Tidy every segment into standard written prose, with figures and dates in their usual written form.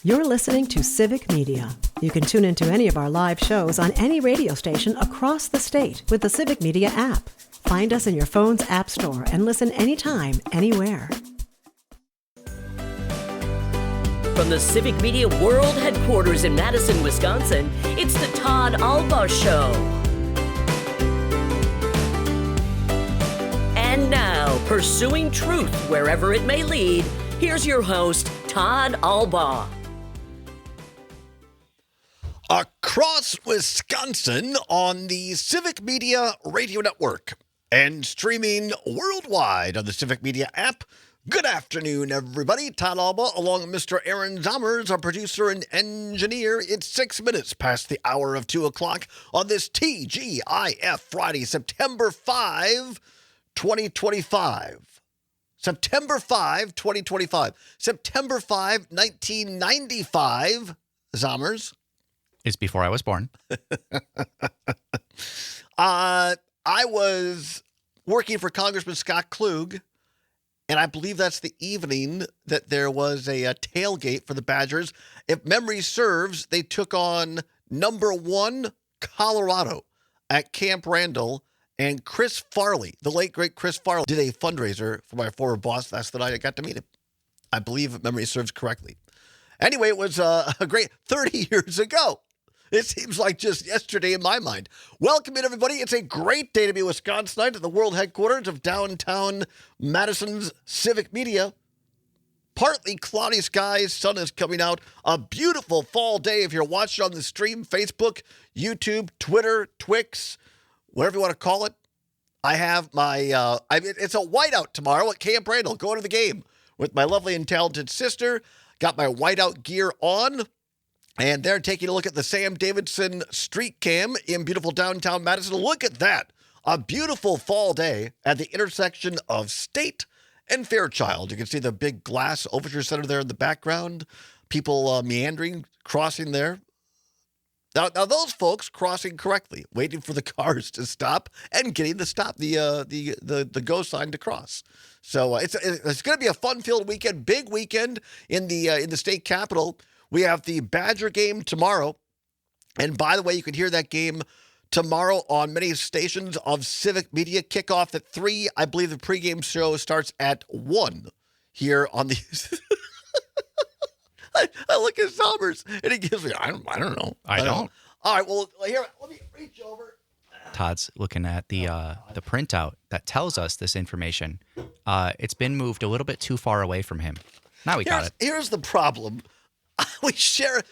You're listening to Civic Media. You can tune into any of our live shows on any radio station across the state with the Civic Media app. Find us in your phone's app store and listen anytime, anywhere. From the Civic Media World Headquarters in Madison, Wisconsin, it's the Todd Albaugh Show. And now, pursuing truth wherever it may lead, here's your host, Todd Albaugh. Across Wisconsin on the Civic Media Radio Network and streaming worldwide on the Civic Media app. Good afternoon, everybody. Todd Albaugh, along with Mr. Aaron Zommers, our producer and engineer. It's 6 minutes past the hour of 2 o'clock on this TGIF Friday, September 5, 2025. September 5, 2025. September 5, 1995, Zommers. It's before I was born. I was working for Congressman Scott Klug, and I believe that's the evening that there was a tailgate for the Badgers. If memory serves, they took on number 1 Colorado at Camp Randall, and Chris Farley, the late, great Chris Farley, did a fundraiser for my former boss. That's the night I got to meet him. I believe if memory serves correctly. Anyway, it was a great 30 years ago. It seems like just yesterday in my mind. Welcome in, everybody. It's a great day to be Wisconsinite at the world headquarters of downtown Madison's Civic Media. Partly cloudy skies, sun is coming out. A beautiful fall day if you're watching on the stream, Facebook, YouTube, Twitter, Twix, whatever you want to call it. I have my, it's a whiteout tomorrow at Camp Randall, going to the game with my lovely and talented sister. Got my whiteout gear on. And they're taking a look at the Sam Davidson Street Cam in beautiful downtown Madison. Look at that. A beautiful fall day at the intersection of State and Fairchild. You can see the big glass Overture Center there in the background. People meandering, crossing there. Now those folks crossing correctly, waiting for the cars to stop and getting the go sign to cross. So it's going to be a fun-filled weekend, big weekend in the state capitol. We have the Badger game tomorrow. And by the way, you can hear that game tomorrow on many stations of Civic Media. Kickoff at 3. I believe the pregame show starts at 1 here on the... I look at Sommers, and he gives me, I don't know. I don't. All right, well, here, let me reach over. Todd's looking at the printout that tells us this information. It's been moved a little bit too far away from him. Now we got it. Here's the problem. We share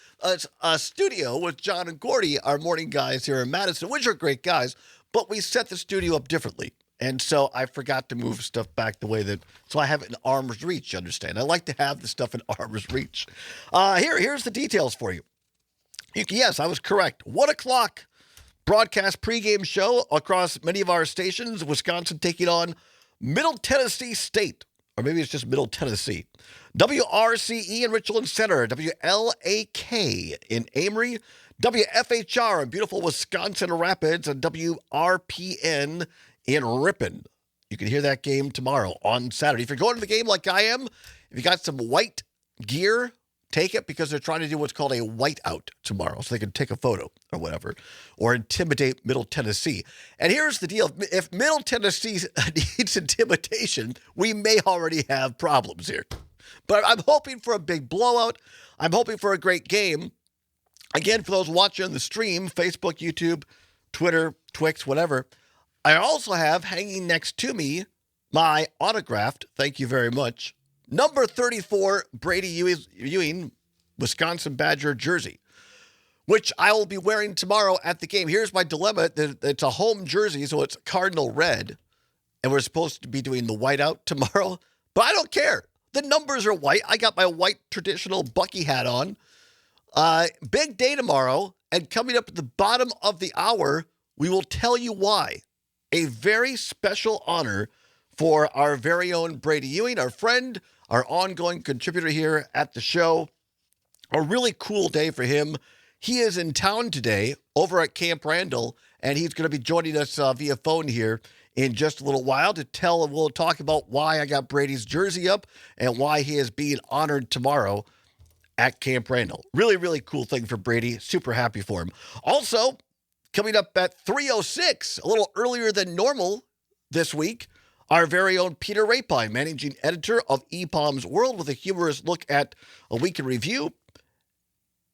a studio with John and Gordy, our morning guys here in Madison, which are great guys, but we set the studio up differently. And so I forgot to move stuff back the way that, so I have it in arm's reach, you understand? I like to have the stuff in arm's reach. Here's the details for you. Yes, I was correct. 1 o'clock broadcast pregame show across many of our stations. Wisconsin taking on Middle Tennessee State, or maybe it's just Middle Tennessee. WRCE in Richland Center, WLAK in Amory, WFHR in beautiful Wisconsin Rapids, and WRPN in Ripon. You can hear that game tomorrow on Saturday. If you're going to the game like I am, if you got some white gear, take it, because they're trying to do what's called a whiteout tomorrow, so they can take a photo or whatever, or intimidate Middle Tennessee. And here's the deal. If Middle Tennessee needs intimidation, we may already have problems here. But I'm hoping for a big blowout. I'm hoping for a great game. Again, for those watching on the stream, Facebook, YouTube, Twitter, Twix, whatever, I also have hanging next to me my autographed, thank you very much, number 34 Bradie Ewing, Wisconsin Badger jersey, which I will be wearing tomorrow at the game. Here's my dilemma. It's a home jersey, so it's cardinal red, and we're supposed to be doing the whiteout tomorrow, but I don't care. The numbers are white. I got my white traditional Bucky hat on. Big day tomorrow, and coming up at the bottom of the hour, we will tell you why. A very special honor for our very own Bradie Ewing, our friend, our ongoing contributor here at the show. A really cool day for him. He is in town today over at Camp Randall, and he's going to be joining us via phone here in just a little while to tell, and we'll talk about why I got Bradie's jersey up and why he is being honored tomorrow. at Camp Randall. Really, really cool thing for Bradie. Super happy for him. Also, coming up at 3:06, a little earlier than normal this week, our very own Peter Rapine, managing editor of EPOM's World, with a humorous look at a week in review.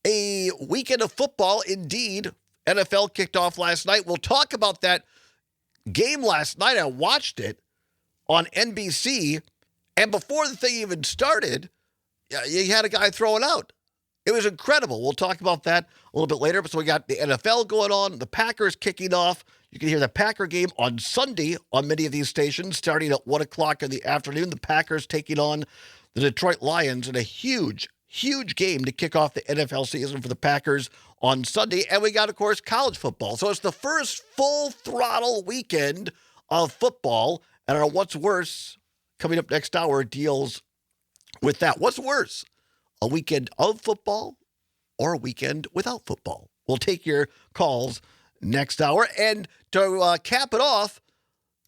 A weekend of football, indeed. NFL kicked off last night. We'll talk about that game last night. I watched it on NBC, and before the thing even started, you had a guy throwing out. It was incredible. We'll talk about that a little bit later. So we got the NFL going on, the Packers kicking off. You can hear the Packer game on Sunday on many of these stations, starting at 1 o'clock in the afternoon. The Packers taking on the Detroit Lions in a huge game to kick off the NFL season for the Packers on Sunday. And we got, of course, college football. So it's the first full throttle weekend of football. And our What's Worse, coming up next hour, deals with that. What's worse, a weekend of football or a weekend without football? We'll take your calls next hour. And to cap it off,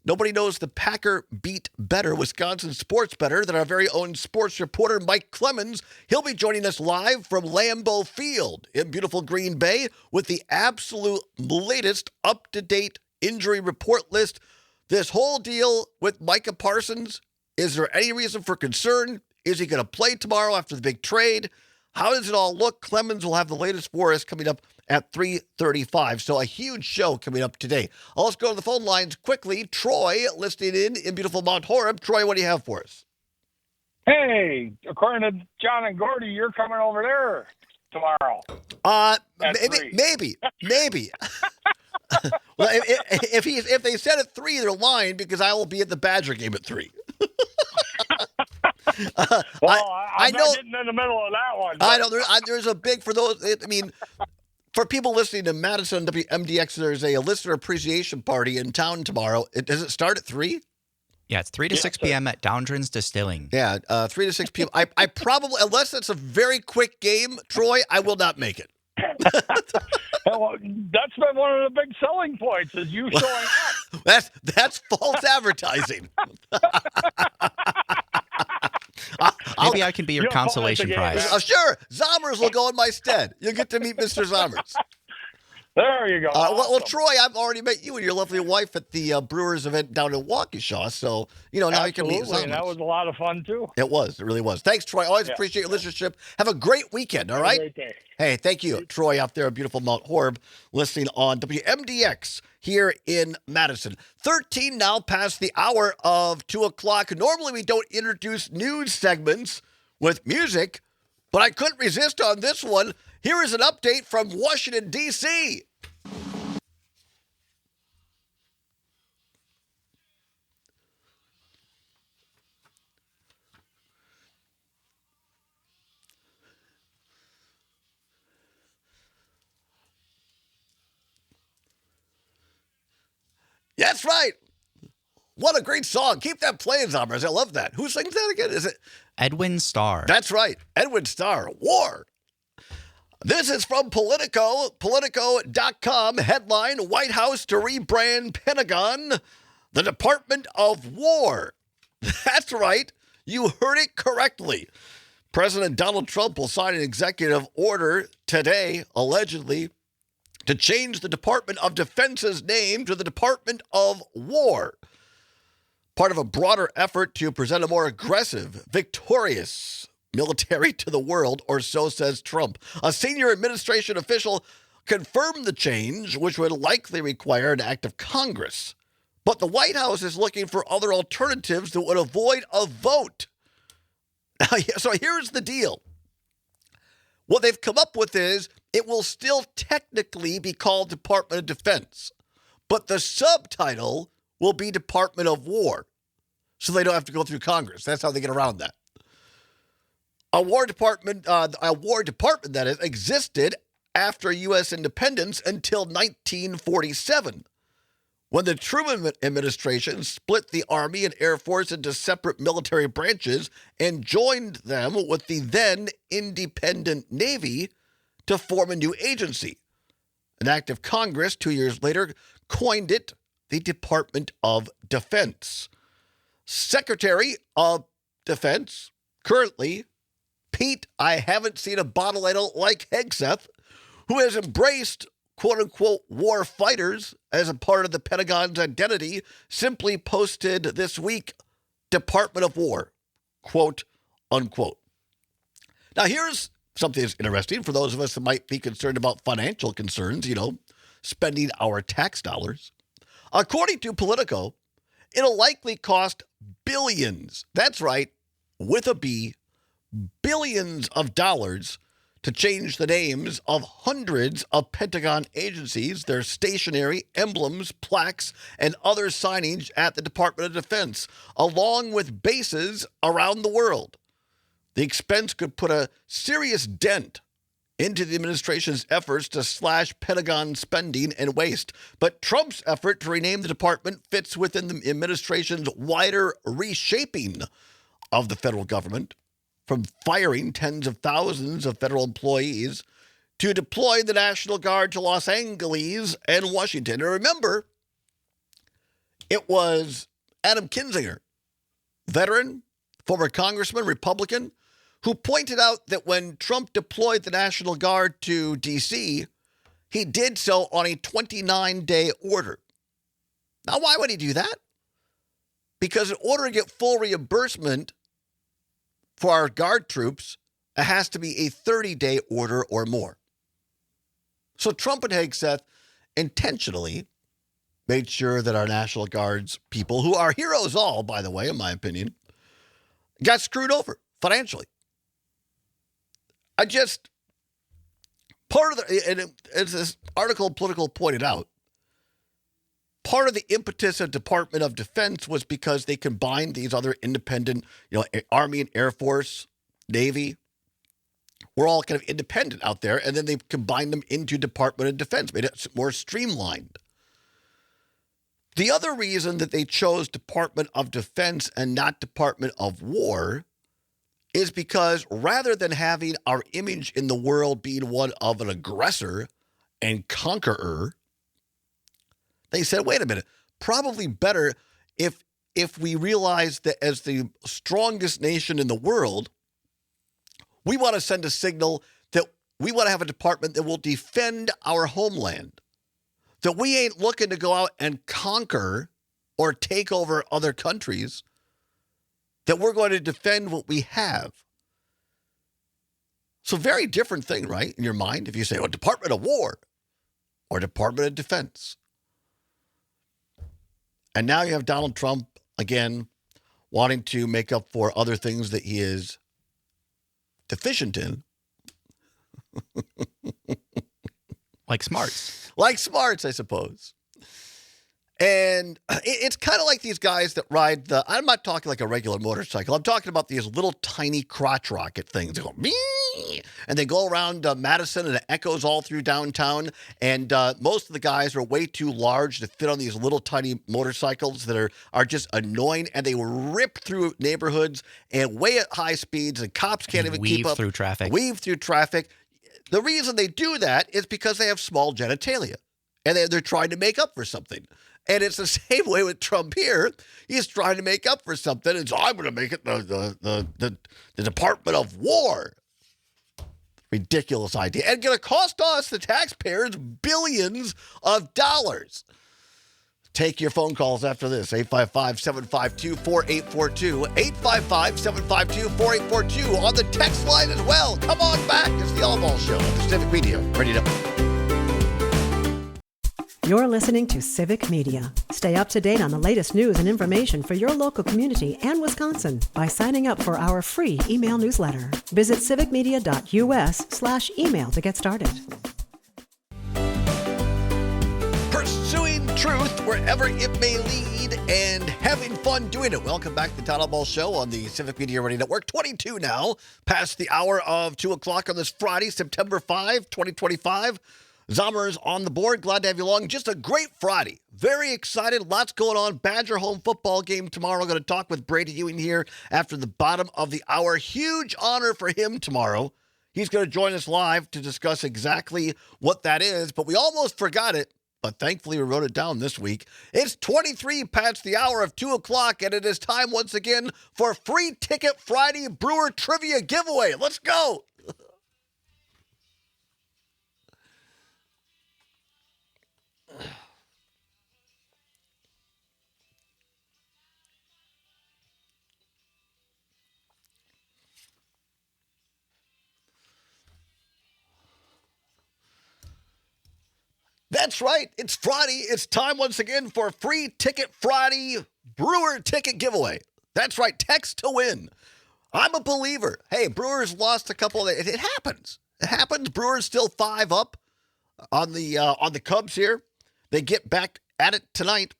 nobody knows the Packer beat better, Wisconsin sports better, than our very own sports reporter, Mike Clemens. He'll be joining us live from Lambeau Field in beautiful Green Bay with the absolute latest up-to-date injury report list. This whole deal with Micah Parsons, is there any reason for concern? Is he going to play tomorrow after the big trade? How does it all look? Clemens will have the latest for us coming up at 3:35. So a huge show coming up today. Let's go to the phone lines quickly. Troy, listening in beautiful Mount Horeb. Troy, what do you have for us? Hey, according to John and Gordy, you're coming over there tomorrow. Maybe. Well, if they said at 3, they're lying, because I will be at the Badger game at 3. I'm not getting in the middle of that one. I know there's a big, for those, I mean, for people listening to Madison WMDX, there's a listener appreciation party in town tomorrow. Does it start at 3? Yeah, it's 3 to 6 p.m. at Downdren's Distilling. Yeah, 3 to 6 p.m. I probably, unless it's a very quick game, Troy, I will not make it. Well, that's been one of the big selling points, is you showing up. That's false advertising. Maybe I can be your consolation prize. Sure. Zommers will go in my stead. You'll get to meet Mr. Zommers. There you go. Well, Troy, I've already met you and your lovely wife at the Brewers event down in Waukesha. So, now you can meet Zommers. And that was a lot of fun, too. It was. It really was. Thanks, Troy. Always appreciate your listenership. Have a great weekend, all right? Have a great day. Hey, thank you, Troy, out there in beautiful Mount Horeb, listening on WMDX here in Madison. 13 now past the hour of 2 o'clock. Normally, we don't introduce news segments with music, but I couldn't resist on this one. Here is an update from Washington, D.C. That's right. What a great song. Keep that playing, Zommers. I love that. Who sings that again? Is it Edwin Starr? That's right. Edwin Starr. War. This is from Politico. Politico.com. Headline: White House to rebrand Pentagon the Department of War. That's right. You heard it correctly. President Donald Trump will sign an executive order today, allegedly, to change the Department of Defense's name to the Department of War. Part of a broader effort to present a more aggressive, victorious military to the world, or so says Trump. A senior administration official confirmed the change, which would likely require an act of Congress. But the White House is looking for other alternatives that would avoid a vote. So here's the deal. What they've come up with is it will still technically be called Department of Defense, but the subtitle will be Department of War, so they don't have to go through Congress. That's how they get around that. A War Department that is, existed after U.S. independence until 1947, when the Truman administration split the Army and Air Force into separate military branches and joined them with the then independent Navy to form a new agency. An act of Congress 2 years later coined it the Department of Defense. Secretary of Defense, currently Pete, I haven't seen a bottle idol like Hegseth, who has embraced quote-unquote war fighters as a part of the Pentagon's identity, simply posted this week, Department of War, quote, unquote. Now, here's something that's interesting for those of us that might be concerned about financial concerns, spending our tax dollars. According to Politico, it'll likely cost billions, that's right, with a B, billions of dollars to change the names of hundreds of Pentagon agencies, their stationery, emblems, plaques, and other signage at the Department of Defense, along with bases around the world. The expense could put a serious dent into the administration's efforts to slash Pentagon spending and waste. But Trump's effort to rename the department fits within the administration's wider reshaping of the federal government, from firing tens of thousands of federal employees to deploying the National Guard to Los Angeles and Washington. And remember, it was Adam Kinzinger, veteran, former congressman, Republican, who pointed out that when Trump deployed the National Guard to D.C., he did so on a 29-day order. Now, why would he do that? Because in order to get full reimbursement for our Guard troops, it has to be a 30-day order or more. So Trump and Hegseth intentionally made sure that our National Guard's people, who are heroes all, by the way, in my opinion, got screwed over financially. As this article in Political pointed out, part of the impetus of Department of Defense was because they combined these other independent, Army and Air Force, Navy. We're all kind of independent out there, and then they combined them into Department of Defense, made it more streamlined. The other reason that they chose Department of Defense and not Department of War is because rather than having our image in the world being one of an aggressor and conqueror, they said, wait a minute, probably better if we realize that as the strongest nation in the world, we want to send a signal that we want to have a department that will defend our homeland, that we ain't looking to go out and conquer or take over other countries, that we're going to defend what we have. So very different thing, right, in your mind, if you say, Department of War or Department of Defense. And now you have Donald Trump, again, wanting to make up for other things that he is deficient in. Like smarts. Like smarts, I suppose. And it's kind of like these guys that ride I'm not talking like a regular motorcycle. I'm talking about these little tiny crotch rocket things. They go, mee! And they go around Madison, and it echoes all through downtown. And most of the guys are way too large to fit on these little tiny motorcycles that are just annoying. And they rip through neighborhoods and way at high speeds. And cops can't even keep up. Weave through traffic. The reason they do that is because they have small genitalia. And they're trying to make up for something. And it's the same way with Trump here. He's trying to make up for something. And so I'm going to make it the Department of War. Ridiculous idea. And going to cost us, the taxpayers, billions of dollars. Take your phone calls after this. 855-752-4842. 855-752-4842. On the text line as well. Come on back. It's the All Ball Show on the Civic Media. Ready to... You're listening to Civic Media. Stay up to date on the latest news and information for your local community and Wisconsin by signing up for our free email newsletter. Visit civicmedia.us/email to get started. Pursuing truth wherever it may lead and having fun doing it. Welcome back to the Town Hall Ball Show on the Civic Media Radio Network. 22 now, past the hour of 2 o'clock on this Friday, September 5, 2025. Zomer's on the board. Glad to have you along. Just a great Friday. Very excited. Lots going on. Badger home football game tomorrow. I'm going to talk with Bradie Ewing here after the bottom of the hour. Huge honor for him tomorrow. He's going to join us live to discuss exactly what that is. But we almost forgot it but thankfully we wrote it down this week. It's 23 past the hour of 2 o'clock, and it is time once again for Free Ticket Friday Brewer Trivia Giveaway. Let's go. That's right. It's Friday. It's time once again for Free Ticket Friday Brewer Ticket Giveaway. That's right. Text to win. I'm a believer. Hey, Brewers lost a couple. It happens. It happens. Brewers still 5 up on the Cubs here. They get back at it tonight.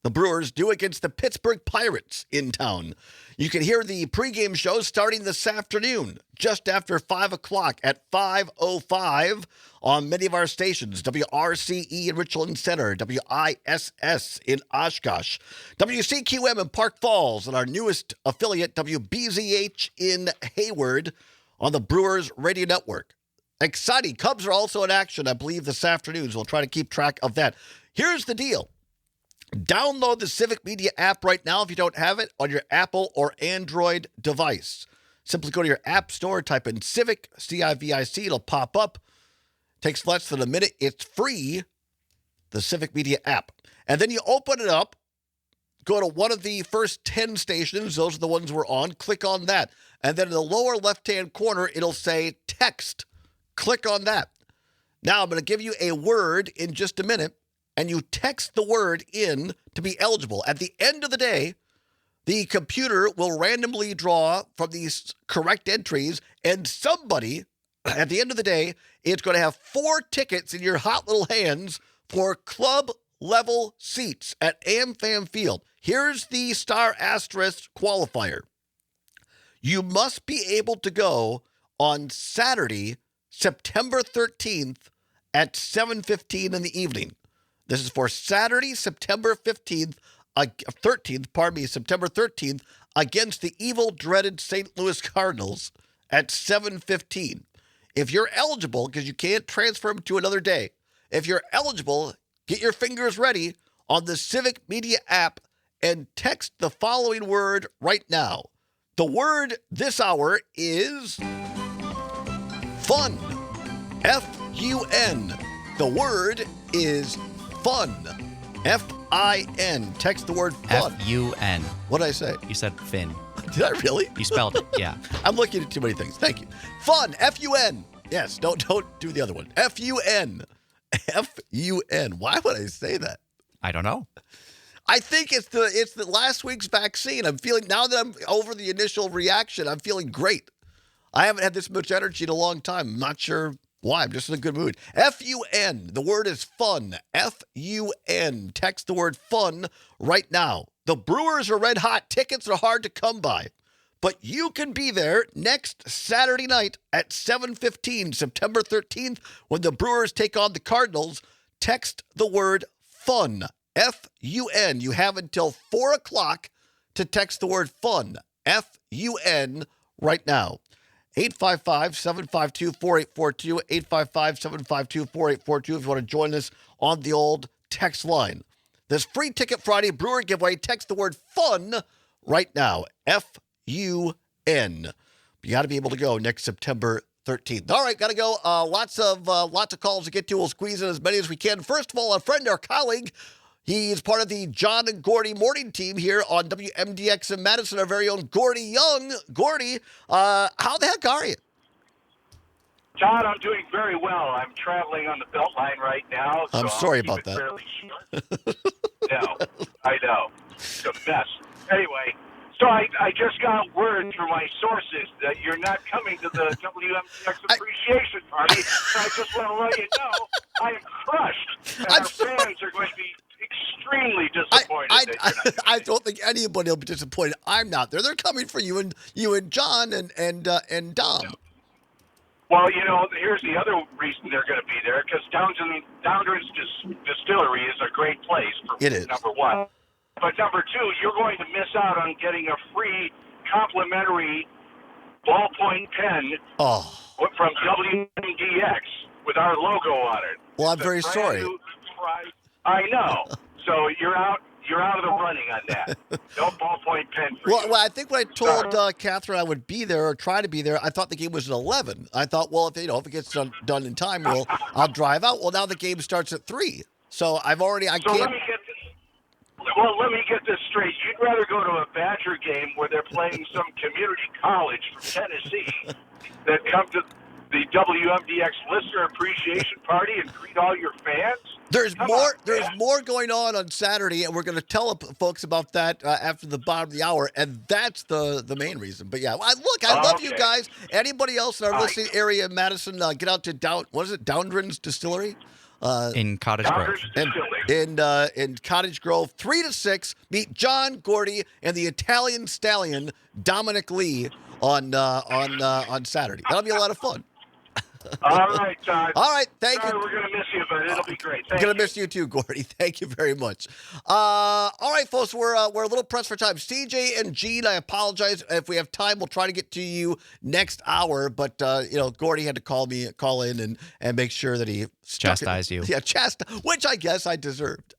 The Brewers do against the Pittsburgh Pirates in town. You can hear the pregame show starting this afternoon, just after 5 o'clock at 5:05 on many of our stations. WRCE in Richland Center, WISS in Oshkosh, WCQM in Park Falls, and our newest affiliate, WBZH in Hayward on the Brewers Radio Network. Exciting. Cubs are also in action, I believe, this afternoon, so we'll try to keep track of that. Here's the deal. Download the Civic Media app right now if you don't have it on your Apple or Android device. Simply go to your app store, type in Civic, C-I-V-I-C, it'll pop up. Takes less than a minute. It's free, the Civic Media app. And then you open it up, go to one of the first 10 stations, those are the ones we're on, click on that. And then in the lower left-hand corner, it'll say text. Click on that. Now I'm going to give you a word in just a minute, and you text the word in to be eligible. At the end of the day, the computer will randomly draw from these correct entries, and somebody, at the end of the day, is going to have 4 tickets in your hot little hands for club-level seats at AmFam Field. Here's the star asterisk qualifier. You must be able to go on Saturday, September 13th at 7:15 in the evening. This is for Saturday, September 13th, September 13th, against the evil, dreaded St. Louis Cardinals at 7:15. If you're eligible, because you can't transfer them to another day, if you're eligible, get your fingers ready on the Civic Media app and text the following word right now. The word this hour is fun. F-U-N. The word is fun. F-I-N. Text the word fun. F-U-N. What did I say? You said Finn. Did I really? You spelled it, yeah. I'm looking at too many things. Thank you. Fun. F-U-N. Yes, don't do the other one. F-U-N. F-U-N. Why would I say that? I don't know. I think it's the last week's vaccine. I'm feeling, now that I'm over the initial reaction, I'm feeling great. I haven't had this much energy in a long time. I'm not sure why. I'm just in a good mood. F-U-N. The word is fun. F-U-N. Text the word fun right now. The Brewers are red hot. Tickets are hard to come by. But you can be there next Saturday night at 7:15, September 13th, when the Brewers take on the Cardinals. Text the word fun. F-U-N. You have until 4 o'clock to text the word fun. F-U-N right now. 855-752-4842, 855-752-4842 if you want to join us on the old text line. This Free Ticket Friday Brewer giveaway, text the word fun right now. F-U-N. You got to be able to go next September 13th. All right, got to go. Lots of calls to get to. We'll squeeze in as many as we can. First of all, a friend, our colleague, he's part of the John and Gordy morning team here on WMDX in Madison, our very own Gordy Young. Gordy, how the heck are you? Todd, I'm doing very well. I'm traveling on the Beltline right now. So I'm sorry about that. Fairly short. No, I know. It's a mess. Anyway, so I just got word from my sources that you're not coming to the WMDX Appreciation Party. So I just want to let you know I am crushed. And our fans are going to be extremely disappointed. I don't think anybody will be disappointed. I'm not there. They're coming for you and John and Dom. No. Well, here's the other reason they're going to be there, because Downers Distillery is a great place, number one. But number two, you're going to miss out on getting a free complimentary ballpoint pen from WMDX with our logo on it. Well, I'm very sorry. right. I know. So you're out. You're out of the running on that. No ballpoint pen for you. Well, I think when I told Catherine I would be there or try to be there, I thought the game was at 11. I thought, well, if it gets done in time, I'll drive out. Well, now the game starts at 3. So I Let me get this straight. You'd rather go to a Badger game where they're playing some community college from Tennessee than come to the WMDX listener appreciation party and greet all your fans? There's more going on Saturday, and we're going to tell folks about that after the bottom of the hour, and that's the main reason. But yeah, I love you guys. Anybody else in our listening area in Madison, get out to Doundren's Distillery? In Cottage Grove. In Cottage Grove, 3 to 6. Meet John Gordy and the Italian Stallion Dominic Lee on Saturday. That'll be a lot of fun. All right, Todd. All right, thank you. We're going to miss you, but it'll be great. I'm going to miss you too, Gordy. Thank you very much. All right, folks, we're a little pressed for time. CJ and Gene, I apologize. If we have time, we'll try to get to you next hour. But, Gordy had to call in and make sure that he chastised you. Yeah, which I guess I deserved.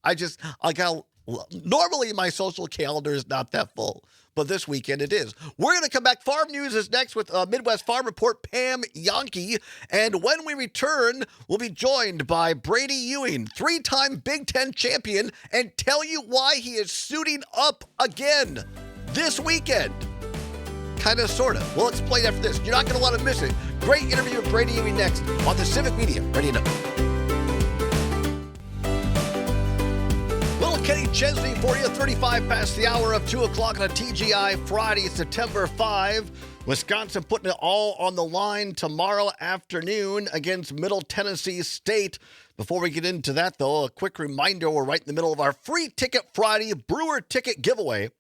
Normally my social calendar is not that full, but this weekend it is. We're going to come back. Farm News is next with Midwest Farm Report, Pam Yankee. And when we return, we'll be joined by Bradie Ewing, 3-time Big Ten champion, and tell you why he is suiting up again this weekend. Kind of, sort of. We'll explain after this. You're not going to want to miss it. Great interview with Bradie Ewing next on the Civic Media Radio Network. Kenny Chesney for you, 35 past the hour of 2 o'clock on a TGI Friday, September 5. Wisconsin putting it all on the line tomorrow afternoon against Middle Tennessee State. Before we get into that, though, a quick reminder, we're right in the middle of our Free Ticket Friday Brewer Ticket Giveaway.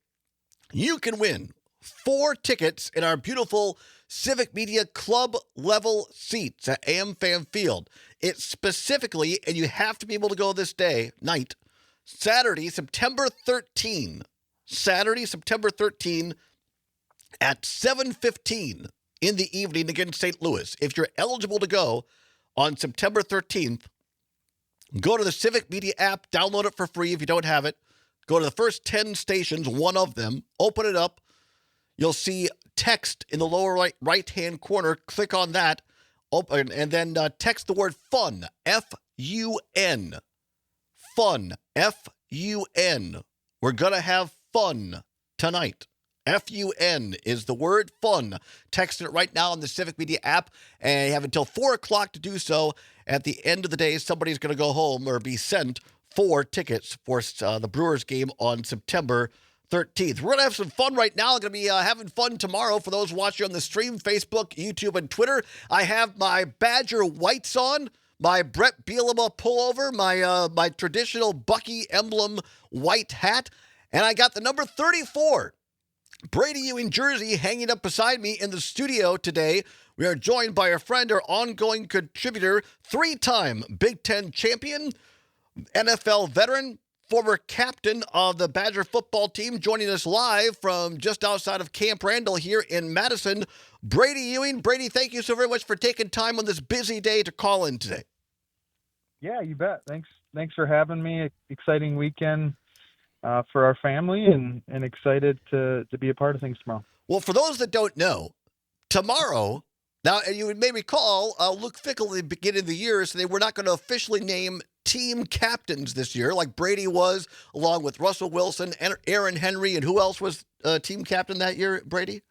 You can win 4 tickets in our beautiful Civic Media Club level seats at AmFam Field. It's specifically, and you have to be able to go this night, Saturday, September 13 at 7:15 in the evening against St. Louis. If you're eligible to go on September 13th, go to the Civic Media app, download it for free if you don't have it. Go to the first 10 stations, one of them, open it up. You'll see text in the lower right-hand corner. Click on that, open, and then text the word FUN, F-U-N. Fun, F-U-N. We're going to have fun tonight. F-U-N is the word fun. Text it right now on the Civic Media app, and you have until 4 o'clock to do so. At the end of the day, somebody's going to go home or be sent 4 tickets for the Brewers game on September 13th. We're going to have some fun right now. I'm going to be having fun tomorrow for those watching on the stream, Facebook, YouTube, and Twitter. I have my Badger whites on, my Brett Bielema pullover, my traditional Bucky emblem white hat, and I got the number 34 Bradie Ewing jersey hanging up beside me in the studio today. We are joined by a friend, our ongoing contributor, 3-time Big Ten champion, NFL veteran, former captain of the Badger football team, joining us live from just outside of Camp Randall here in Madison, Bradie Ewing. Bradie, thank you so very much for taking time on this busy day to call in today. Yeah, you bet. Thanks for having me. Exciting weekend for our family, and excited to be a part of things tomorrow. Well, for those that don't know, tomorrow, now you may recall, Luke Fickell at the beginning of the year said they were not going to officially name team captains this year, like Bradie was, along with Russell Wilson and Aaron Henry, and who else was team captain that year, Bradie?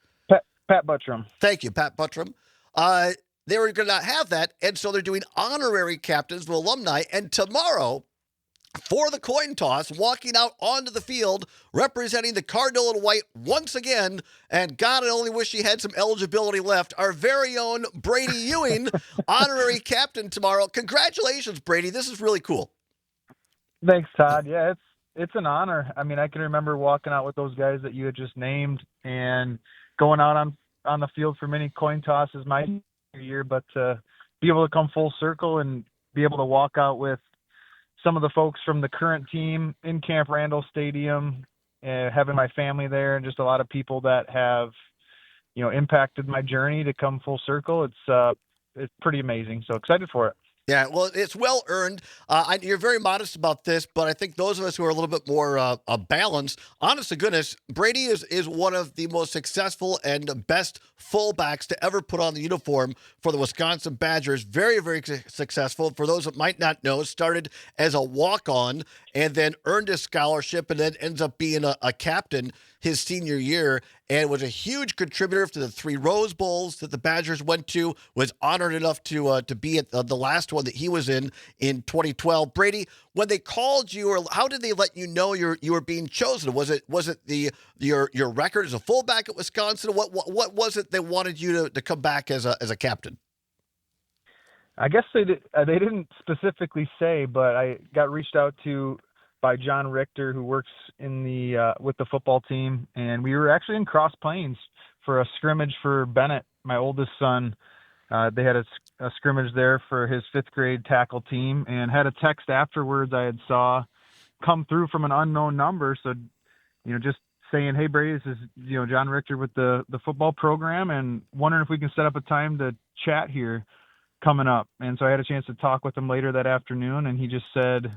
Pat Buttram. Thank you, Pat Buttram. They were going to not have that, and so they're doing honorary captains with alumni, and tomorrow, for the coin toss, walking out onto the field, representing the Cardinal and White once again, and God, I only wish he had some eligibility left, our very own Bradie Ewing, honorary captain tomorrow. Congratulations, Bradie. This is really cool. Thanks, Todd. Yeah, it's an honor. I mean, I can remember walking out with those guys that you had just named and going out on the field for many coin tosses my year, but to be able to come full circle and be able to walk out with some of the folks from the current team in Camp Randall Stadium, having my family there, and just a lot of people that have, impacted my journey to come full circle. It's pretty amazing. So excited for it. Yeah, well, it's well earned. You're very modest about this, but I think those of us who are a little bit more balanced, honest to goodness, Bradie is one of the most successful and best fullbacks to ever put on the uniform for the Wisconsin Badgers. Very, very successful. For those that might not know, started as a walk-on and then earned a scholarship and then ends up being a captain his senior year, and was a huge contributor to the 3 Rose Bowls that the Badgers went to, was honored enough to be at the last one that he was in 2012. Bradie, when they called you, or how did they let you know you were being chosen? Was it your record as a fullback at Wisconsin? What was it they wanted you to come back as a captain? I guess they didn't specifically say, but I got reached out to by John Richter, who works in the with the football team, and we were actually in Cross Plains for a scrimmage for Bennett, my oldest son. They had a scrimmage there for his 5th grade tackle team, and had a text afterwards I had saw come through from an unknown number. So, just saying, "Hey, Bradie, this is John Richter with the football program, and wondering if we can set up a time to chat here coming up." And so I had a chance to talk with him later that afternoon, and he just said,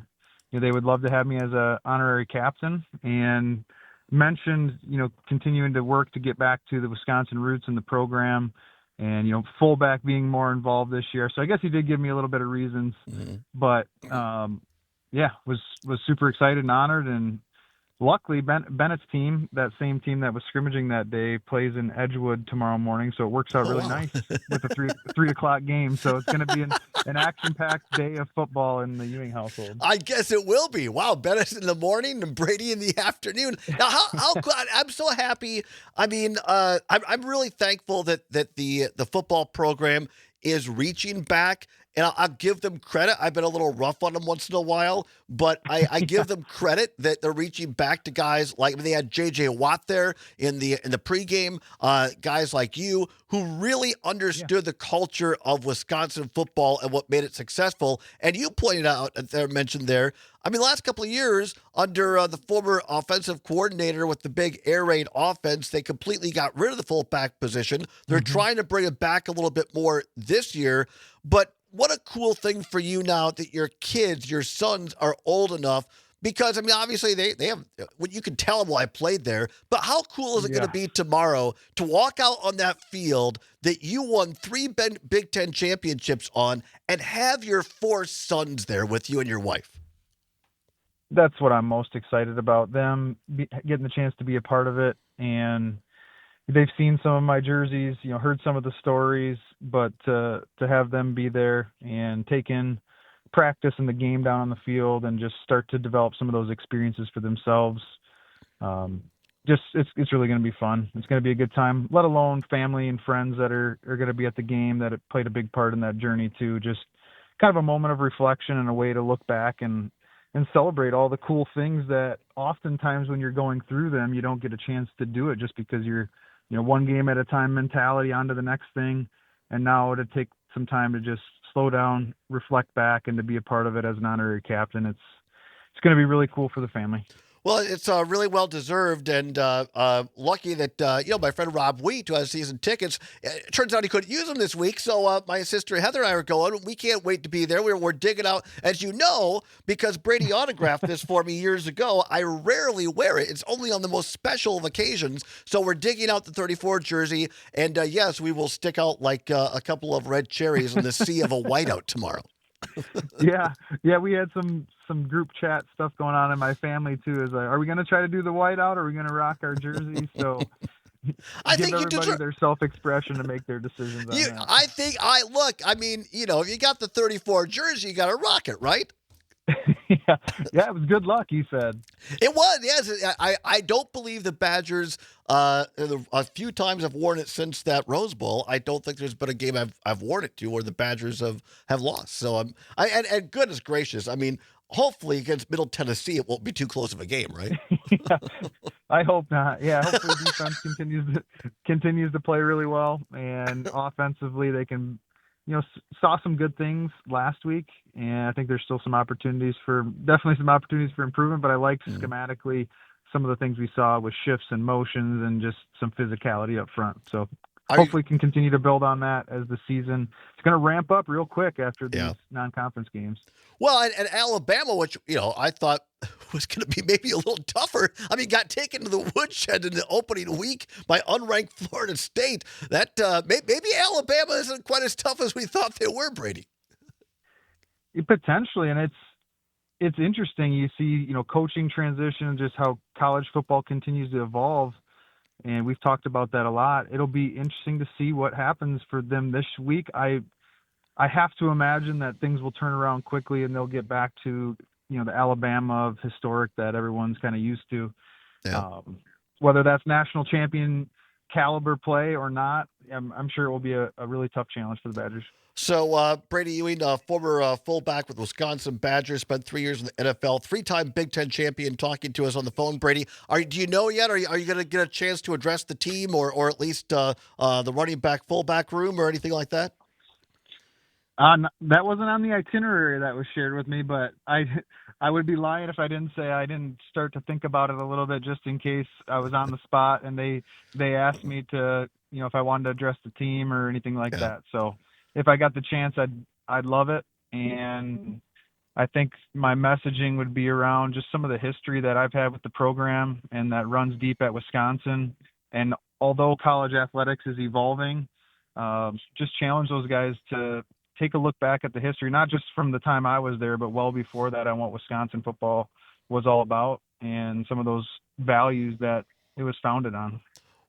they would love to have me as a honorary captain, and mentioned, continuing to work to get back to the Wisconsin roots in the program, and, fullback being more involved this year. So I guess he did give me a little bit of reasons, but was super excited and honored. And luckily Bennett's team, that same team that was scrimmaging that day, plays in Edgewood tomorrow morning. So it works out really nice with a 3 o'clock game. So it's going to be an action-packed day of football in the Ewing household. I guess it will be. Wow, Bennett's in the morning and Bradie in the afternoon. Now, how glad, I'm so happy. I mean, I'm really thankful that the football program is reaching back. And I'll give them credit. I've been a little rough on them once in a while, but I give them credit that they're reaching back to guys like, they had J.J. Watt there in the pregame, guys like you who really understood the culture of Wisconsin football and what made it successful. And you pointed out, mentioned there, I mean, the last couple of years under the former offensive coordinator with the big air raid offense, they completely got rid of the fullback position. They're trying to bring it back a little bit more this year, but what a cool thing for you now that your kids, your sons, are old enough, because, I mean, obviously they have, what you can tell them, well, I played there, but how cool is it going to be tomorrow to walk out on that field that you won 3 Big Ten championships on and have your 4 sons there with you and your wife? That's what I'm most excited about, them getting the chance to be a part of it. And they've seen some of my jerseys, heard some of the stories, but to have them be there and take in practice and the game down on the field and just start to develop some of those experiences for themselves, it's really going to be fun. It's going to be a good time, let alone family and friends that are going to be at the game that have played a big part in that journey too. Just kind of a moment of reflection and a way to look back and celebrate all the cool things that oftentimes when you're going through them, you don't get a chance to do it just because you're, one game at a time mentality onto the next thing. And now to take some time to just slow down, reflect back, and to be a part of it as an honorary captain, it's going to be really cool for the family. Well, it's really well deserved, and lucky that my friend Rob Wheat, who has season tickets, it turns out he couldn't use them this week. So my sister Heather and I are going. We can't wait to be there. We're digging out, as you know, because Bradie autographed this for me years ago. I rarely wear it. It's only on the most special of occasions. So we're digging out the 34 jersey, and yes, we will stick out like a couple of red cherries in the sea of a whiteout tomorrow. Yeah, we had some group chat stuff going on in my family too. Is like, are we going to try to do the whiteout, or are we going to rock our jerseys? So I give think everybody their self-expression to make their decisions on that. I mean, if you got the 34 jersey, you got to rock it, right? Yeah, it was good luck, he said. It was, yes. I don't believe the Badgers, a few times I've worn it since that Rose Bowl. I don't think there's been a game I've worn it to where the Badgers have lost. So and goodness gracious, I mean, hopefully against Middle Tennessee, it won't be too close of a game, right? Yeah, I hope not. Yeah, hopefully defense continues to play really well, and offensively they can, saw some good things last week, and I think there's still definitely some opportunities for improvement, but I like schematically some of the things we saw with shifts and motions and just some physicality up front. So hopefully can continue to build on that as the season. It's going to ramp up real quick after these non-conference games. Well, and Alabama, which, I thought was going to be maybe a little tougher. I mean, got taken to the woodshed in the opening week by unranked Florida State. That maybe Alabama isn't quite as tough as we thought they were, Bradie. Potentially, and it's interesting. You see, coaching transition, just how college football continues to evolve, and we've talked about that a lot. It'll be interesting to see what happens for them this week. I have to imagine that things will turn around quickly and they'll get back to, the Alabama of historic that everyone's kind of used to. Yeah. Whether that's national champion caliber play or not, I'm sure it will be a really tough challenge for the Badgers. So, Bradie Ewing, former fullback with Wisconsin Badgers, spent 3 years in the NFL, 3-time Big Ten champion, talking to us on the phone. Bradie, do you know yet? Are you going to get a chance to address the team or at least the running back fullback room or anything like that? That wasn't on the itinerary that was shared with me, but I would be lying if I didn't say I didn't start to think about it a little bit just in case I was on the spot and they asked me to, if I wanted to address the team or anything like that. So if I got the chance, I'd love it. And I think my messaging would be around just some of the history that I've had with the program and that runs deep at Wisconsin. And although college athletics is evolving, just challenge those guys to take a look back at the history, not just from the time I was there, but well before that, on what Wisconsin football was all about and some of those values that it was founded on.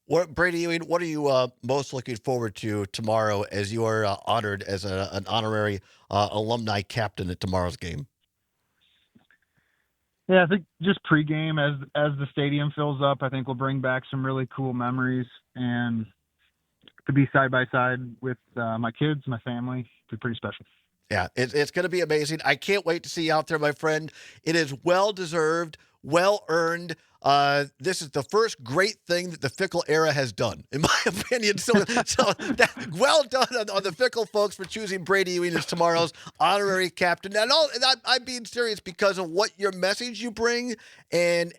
Bradie Ewing, what are you most looking forward to tomorrow as you are honored as an honorary alumni captain at tomorrow's game? Yeah, I think just pregame as the stadium fills up, I think we'll bring back some really cool memories, and to be side by side with my kids, my family, be pretty special. Yeah, it's going to be amazing. I can't wait to see you out there, my friend. It is well-deserved, well-earned. This is the first great thing that the Fickle era has done, in my opinion. So well done on the Fickle folks for choosing Bradie Ewing as tomorrow's honorary captain. And I'm being serious because of what your message you bring and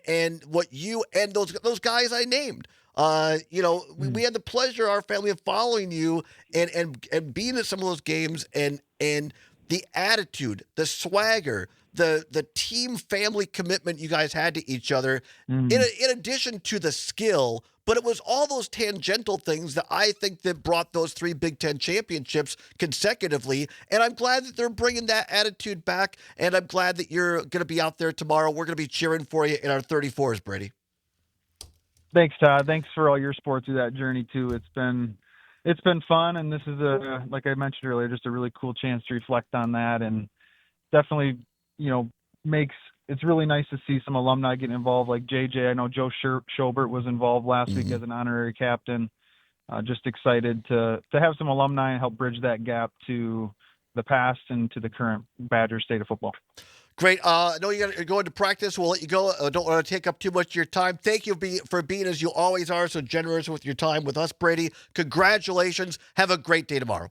what you and those guys I named. We had the pleasure, our family, of following you and being at some of those games and the attitude, the swagger, the team family commitment you guys had to each other, in addition to the skill. But it was all those tangential things that I think that brought those 3 Big Ten championships consecutively. And I'm glad that they're bringing that attitude back. And I'm glad that you're going to be out there tomorrow. We're going to be cheering for you in our 34s, Bradie. Thanks, Todd. Thanks for all your support through that journey too. It's been fun, and this is like I mentioned earlier, just a really cool chance to reflect on that, and definitely, it's really nice to see some alumni getting involved, like JJ. I know Joe Schobert was involved last week as an honorary captain. Just excited to have some alumni and help bridge that gap to the past and to the current Badger state of football. Great. I know you got to go into practice. We'll let you go. Don't want to take up too much of your time. Thank you for being, as you always are, so generous with your time with us, Bradie. Congratulations. Have a great day tomorrow.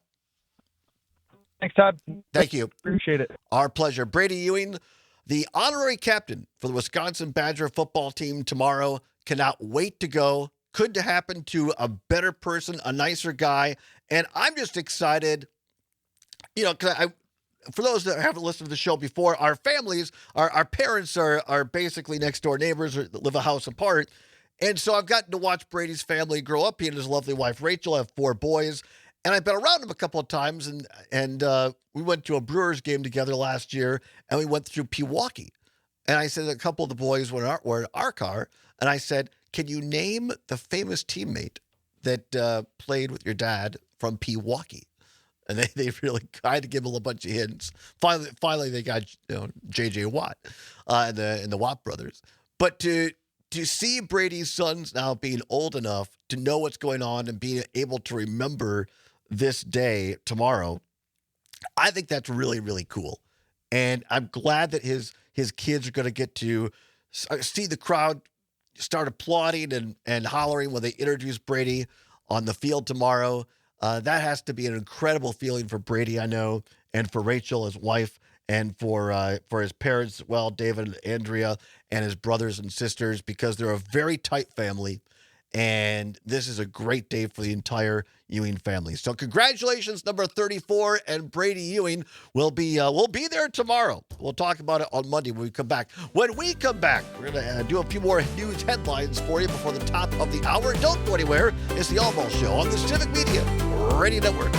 Thanks, Todd. Thank you. Appreciate it. Our pleasure. Bradie Ewing, the honorary captain for the Wisconsin Badger football team tomorrow. Cannot wait to go. Couldn't happen to a better person, a nicer guy. And I'm just excited, because for those that haven't listened to the show before, our families, our parents are basically next door neighbors or live a house apart. And so I've gotten to watch Bradie's family grow up. He and his lovely wife, Rachel, have 4 boys. And I've been around him a couple of times. And we went to a Brewers game together last year, and we went through Pewaukee. And I said, a couple of the boys were in our car. And I said, can you name the famous teammate that played with your dad from Pewaukee? And they really tried to give him a bunch of hints. Finally, they got J.J. Watt and the Watt brothers. But to see Bradie's sons now being old enough to know what's going on and being able to remember this day tomorrow, I think that's really, really cool. And I'm glad that his kids are going to get to see the crowd start applauding and hollering when they introduce Bradie on the field tomorrow. That has to be an incredible feeling for Bradie, I know, and for Rachel, his wife, and for his parents as well, David and Andrea, and his brothers and sisters, because they're a very tight family. And this is a great day for the entire Ewing family. So congratulations, number 34, and Bradie Ewing will be there tomorrow. We'll talk about it on Monday when we come back. When we come back, we're going to do a few more news headlines for you before the top of the hour. Don't go anywhere. It's the All Ball Show on the Civic Media Radio Network.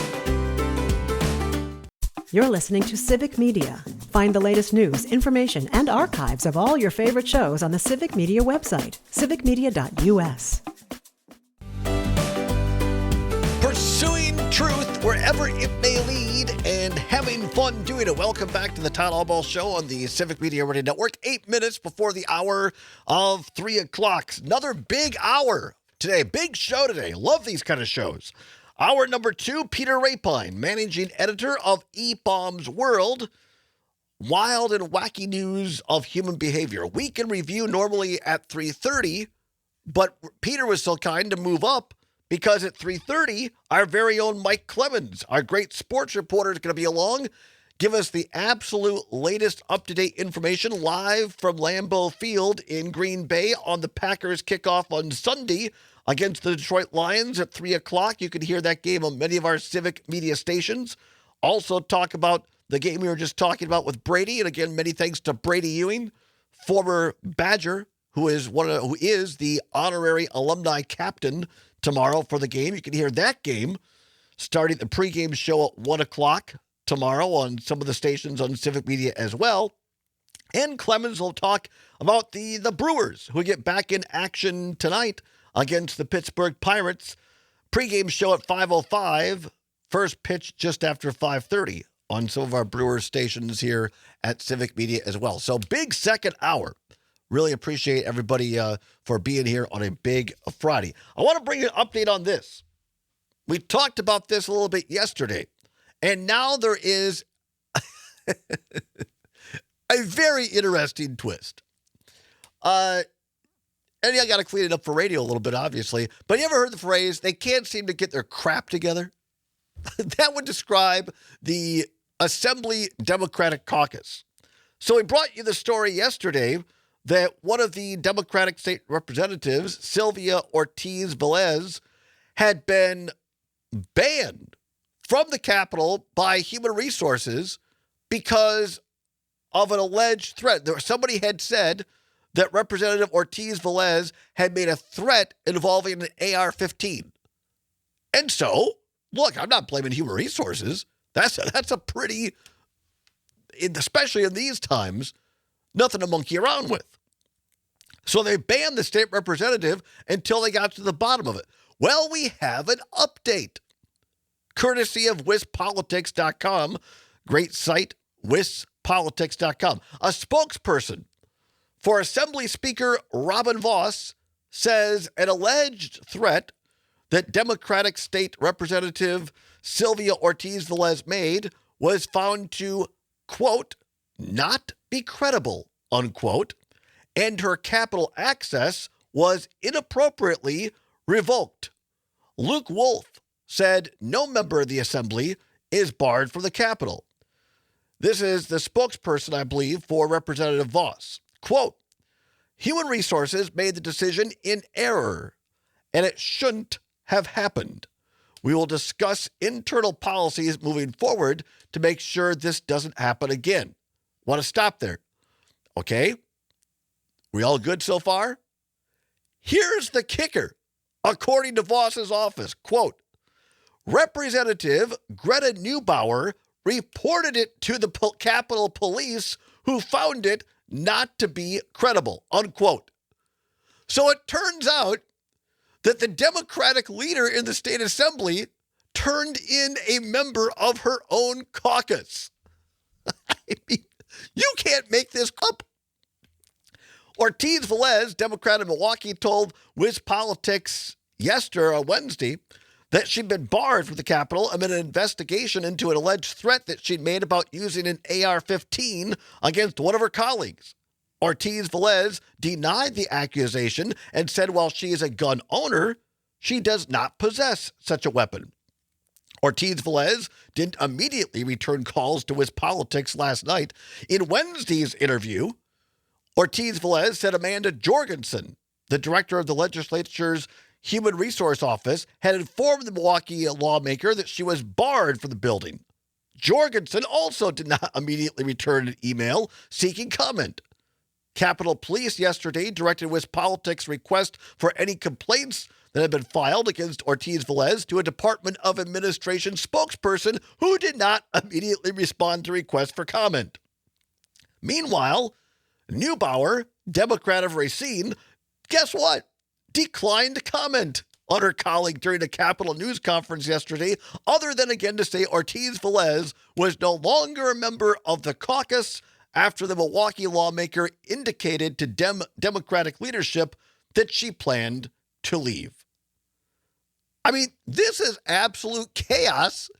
You're listening to Civic Media. Find the latest news, information, and archives of all your favorite shows on the Civic Media website, civicmedia.us. Pursuing truth wherever it may lead and having fun doing it. Welcome back to the Todd Allball Show on the Civic Media Radio Network. 8 minutes before the hour of 3 o'clock. Another big hour today. Big show today. Love these kind of shows. Hour number 2, Peter Rapine, managing editor of E-Bombs World. Wild and wacky news of human behavior. Week in review normally at 3:30, but Peter was so kind to move up because at 3:30, our very own Mike Clemens, our great sports reporter, is going to be along, give us the absolute latest up-to-date information live from Lambeau Field in Green Bay on the Packers kickoff on Sunday against the Detroit Lions at 3 o'clock. You can hear that game on many of our Civic Media stations. Also talk about the game we were just talking about with Bradie. And again, many thanks to Bradie Ewing, former Badger, who is the honorary alumni captain tomorrow for the game. You can hear that game starting the pregame show at 1 o'clock tomorrow on some of the stations on Civic Media as well. And Clemens will talk about the Brewers, who get back in action tonight against the Pittsburgh Pirates. Pregame show at 5:05. First pitch just after 5:30 on some of our Brewers stations here at Civic Media as well. So big second hour. Really appreciate everybody for being here on a big Friday. I want to bring you an update on this. We talked about this a little bit yesterday, and now there is a very interesting twist. And I got to clean it up for radio a little bit, obviously. But you ever heard the phrase, they can't seem to get their crap together? That would describe the Assembly Democratic Caucus. So we brought you the story yesterday that one of the Democratic state representatives, Sylvia Ortiz Velez, had been banned from the Capitol by Human Resources because of an alleged threat. Somebody had said that Representative Ortiz Velez had made a threat involving an AR-15. And so, look, I'm not blaming Human Resources. That's a pretty, especially in these times, nothing to monkey around with. So they banned the state representative until they got to the bottom of it. Well, we have an update, courtesy of WisPolitics.com. Great site, WisPolitics.com. A spokesperson for Assembly Speaker Robin Vos says an alleged threat that Democratic State Representative Sylvia Ortiz Velez made was found to, quote, not be credible, unquote, and her Capitol access was inappropriately revoked. Luke Wolf said no member of the Assembly is barred from the Capitol. This is the spokesperson, I believe, for Representative Vos. Quote, Human Resources made the decision in error, and it shouldn't have happened. We will discuss internal policies moving forward to make sure this doesn't happen again. Want to stop there. Okay? We all good so far? Here's the kicker. According to Voss's office, quote, Representative Greta Neubauer reported it to the Capitol Police, who found it not to be credible, unquote. So it turns out that the Democratic leader in the state assembly turned in a member of her own caucus. I mean, you can't make this up. Ortiz Velez, Democrat of Milwaukee, told WisPolitics Wednesday that she'd been barred from the Capitol amid an investigation into an alleged threat that she'd made about using an AR-15 against one of her colleagues. Ortiz Velez denied the accusation and said while she is a gun owner, she does not possess such a weapon. Ortiz Velez didn't immediately return calls to WisPolitics last night. In Wednesday's interview, Ortiz Velez said Amanda Jorgensen, the director of the legislature's Human Resource Office had informed the Milwaukee lawmaker that she was barred from the building. Jorgensen also did not immediately return an email seeking comment. Capitol Police yesterday directed WisPolitics' request for any complaints that had been filed against Ortiz-Velez to a Department of Administration spokesperson who did not immediately respond to requests for comment. Meanwhile, Neubauer, Democrat of Racine, guess what? Declined to comment on her colleague during a Capitol News conference yesterday, other than again to say Ortiz-Velez was no longer a member of the caucus after the Milwaukee lawmaker indicated to Democratic leadership that she planned to leave. I mean, this is absolute chaos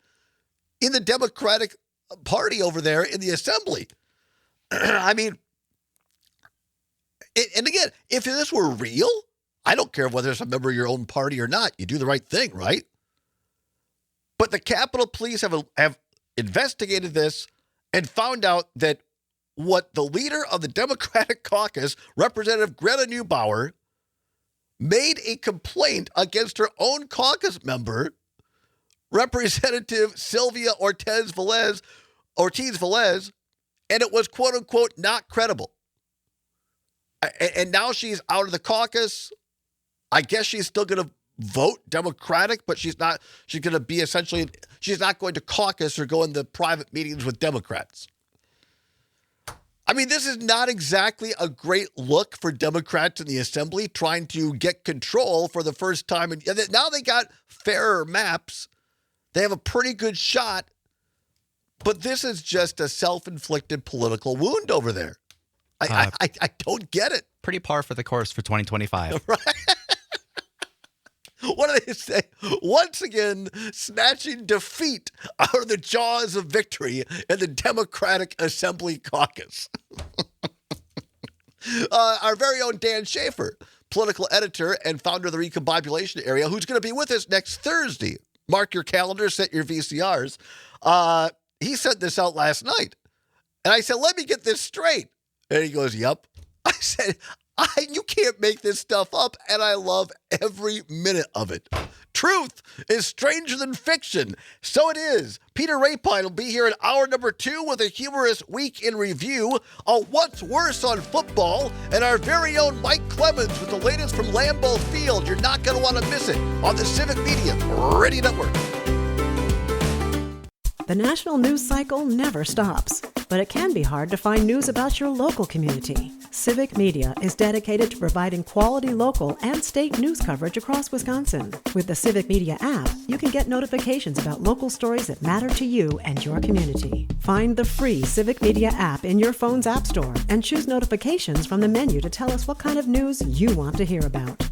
in the Democratic Party over there in the Assembly. I mean, and again, if this were real, I don't care whether it's a member of your own party or not. You do the right thing, right? But the Capitol Police have investigated this and found out that what the leader of the Democratic caucus, Representative Greta Neubauer, made a complaint against her own caucus member, Representative Sylvia Ortiz-Velez, and it was, quote unquote, not credible. And now she's out of the caucus. I guess she's still going to vote Democratic, but she's not. She's going to be essentially, she's not going to caucus or go into private meetings with Democrats. I mean, this is not exactly a great look for Democrats in the Assembly trying to get control for the first time. And now they got fairer maps. They have a pretty good shot. But this is just a self-inflicted political wound over there. I don't get it. Pretty par for the course for 2025. Right? What do they say? Once again, snatching defeat out of the jaws of victory in the Democratic Assembly caucus. Our very own Dan Schaefer, political editor and founder of the Recombobulation Area, who's going to be with us next Thursday. Mark your calendar, set your VCRs. He sent this out last night. And I said, let me get this straight. And he goes, yep. I said, you can't make this stuff up, and I love every minute of it. Truth is stranger than fiction. So it is. Peter Rapine will be here in hour number 2 with a humorous week in review, a What's Worse on Football, and our very own Mike Clemens with the latest from Lambeau Field. You're not going to want to miss it on the Civic Media Radio Network. The national news cycle never stops, but it can be hard to find news about your local community. Civic Media is dedicated to providing quality local and state news coverage across Wisconsin. With the Civic Media app, you can get notifications about local stories that matter to you and your community. Find the free Civic Media app in your phone's app store and choose notifications from the menu to tell us what kind of news you want to hear about.